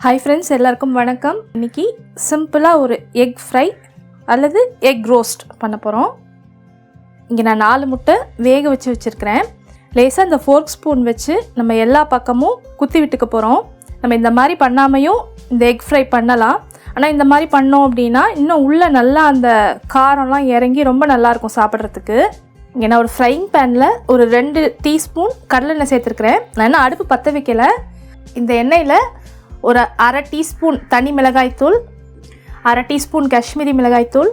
Hi friends, எல்லாருக்கும் வணக்கம். இன்றைக்கி சிம்பிளாக ஒரு எக் ஃப்ரை அல்லது எக் ரோஸ்ட் பண்ண போகிறோம். இங்கே நான் 4 முட்டை வேக வச்சுருக்கிறேன். லேசாக இந்த ஃபோர்க் ஸ்பூன் வச்சு நம்ம எல்லா பக்கமும் குத்தி விட்டுக்க போகிறோம். நம்ம இந்த மாதிரி பண்ணாமையும் இந்த எக் ஃப்ரை பண்ணலாம். ஆனால் இந்த மாதிரி பண்ணோம் அப்படின்னா இன்னும் உள்ளே நல்லா அந்த காரம்லாம் இறங்கி ரொம்ப நல்லாயிருக்கும் சாப்பிட்றதுக்கு. இங்கே நான் ஒரு ஃப்ரைங் பேனில் ஒரு 2 டீஸ்பூன் கடலெண்ணெய் சேர்த்துருக்குறேன். நான் இன்னும் அடுப்பு பற்ற வைக்கல. இந்த எண்ணெயில் ஒரு 1/2 டீஸ்பூன் தனி மிளகாய்த்தூள், 1/2 டீஸ்பூன் காஷ்மீரி மிளகாய்த்தூள்.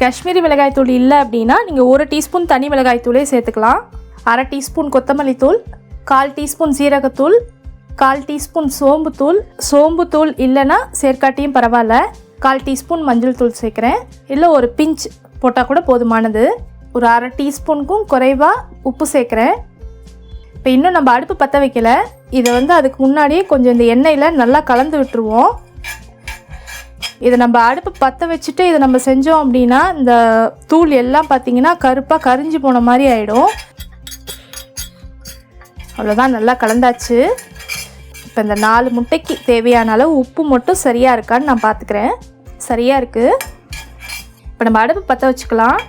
காஷ்மீரி மிளகாய்த்தூள் இல்லை அப்படின்னா நீங்கள் 1 டீஸ்பூன் தனி மிளகாய்த்தூளே சேர்த்துக்கலாம். 1/2 டீஸ்பூன் கொத்தமல்லி தூள், 1/4 டீஸ்பூன் சீரகத்தூள், 1/4 டீஸ்பூன் சோம்புத்தூள். சோம்புத்தூள் இல்லைன்னா சேர்க்காட்டியும் பரவாயில்ல. 1/4 டீஸ்பூன் மஞ்சள் தூள் சேர்க்குறேன். இல்லை ஒரு பிஞ்ச் போட்டால் கூட போதுமானது. ஒரு 1/2 டீஸ்பூனுக்கும் குறைவாக உப்பு சேர்க்குறேன். இப்போ இன்னும் நம்ம அடுப்பு பற்ற வைக்கல. இதை அதுக்கு முன்னாடியே கொஞ்சம் இந்த எண்ணெயில் நல்லா கலந்து விட்டுருவோம். இதை நம்ம அடுப்பு பற்ற வச்சுட்டு இதை நம்ம செஞ்சோம் அப்படின்னா இந்த தூள் எல்லாம் பார்த்திங்கன்னா கருப்பாக கரிஞ்சு போன மாதிரி ஆகிடும். அவ்வளோதான், நல்லா கலந்தாச்சு. இப்போ இந்த 4 முட்டைக்கு தேவையான அளவு உப்பு மட்டும் சரியாக இருக்கான்னு நான் பார்த்துக்கிறேன். சரியாக இருக்குது. இப்போ நம்ம அடுப்பு பற்ற வச்சுக்கலாம்.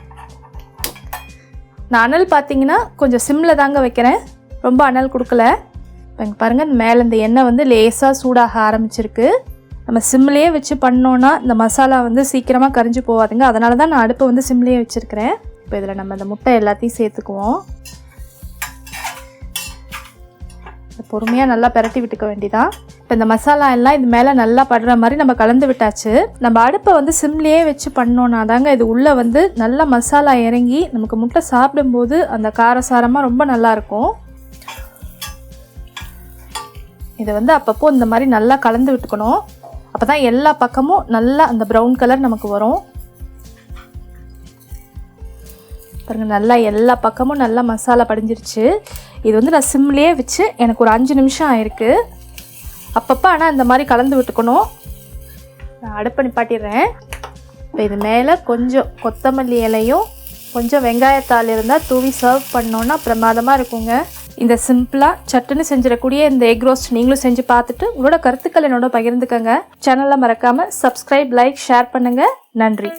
நான் அனல் பார்த்திங்கன்னா கொஞ்சம் சிம்மில் தாங்க வைக்கிறேன், ரொம்ப அனல் கொடுக்கல. இப்போ இங்கே பாருங்கள், மேலே இந்த எண்ணெய் லேசாக சூடாக ஆரம்பிச்சிருக்கு. நம்ம சிம்லேயே வச்சு பண்ணோன்னா இந்த மசாலா சீக்கிரமாக கரிஞ்சு போகாதுங்க. அதனால தான் நான் அடுப்பை சிம்லேயே வச்சுருக்கிறேன். இப்போ இதில் நம்ம இந்த முட்டை எல்லாத்தையும் சேர்த்துக்குவோம். பொறுமையாக நல்லா பிரட்டி விட்டுக்க வேண்டியதான். இப்போ இந்த மசாலா எல்லாம் இது மேலே நல்லா படுற மாதிரி நம்ம கலந்து விட்டாச்சு. நம்ம அடுப்பை சிம்லேயே வச்சு பண்ணோன்னா தாங்க இது உள்ளே நல்லா மசாலா இறங்கி நமக்கு முட்டை சாப்பிடும்போது அந்த காரசாரமாக ரொம்ப நல்லாயிருக்கும். இதை அப்பப்போ இந்த மாதிரி நல்லா கலந்து விட்டுக்கணும். அப்போ தான் எல்லா பக்கமும் நல்லா அந்த ப்ரௌன் கலர் நமக்கு வரும். பாருங்கள், நல்லா எல்லா பக்கமும் நல்லா மசாலா படிஞ்சிருச்சு. இது நான் சிம்லேயே வச்சு எனக்கு ஒரு 5 நிமிஷம் ஆயிருக்கு. அப்பப்போ ஆனால் இந்த மாதிரி கலந்து விட்டுக்கணும். நான் அடுப்பை நிப்பாட்டிடுறேன். இப்போ இது மேலே கொஞ்சம் கொத்தமல்லி இலையும் கொஞ்சம் வெங்காயத்தாள் இருந்தால் தூவி சர்வ் பண்ணோன்னா பிரமாதமாக இருக்குங்க. இந்த சிம்பிளாக சட்டுன்னு செஞ்சிடக்கூடிய இந்த எக் ரோஸ்ட் நீங்களும் செஞ்சு பார்த்துட்டு உங்களோட கருத்துக்கள் என்னோட பகிர்ந்துக்கங்க. சேனலை மறக்காமல் சப்ஸ்கிரைப், லைக், ஷேர் பண்ணுங்கள். நன்றி.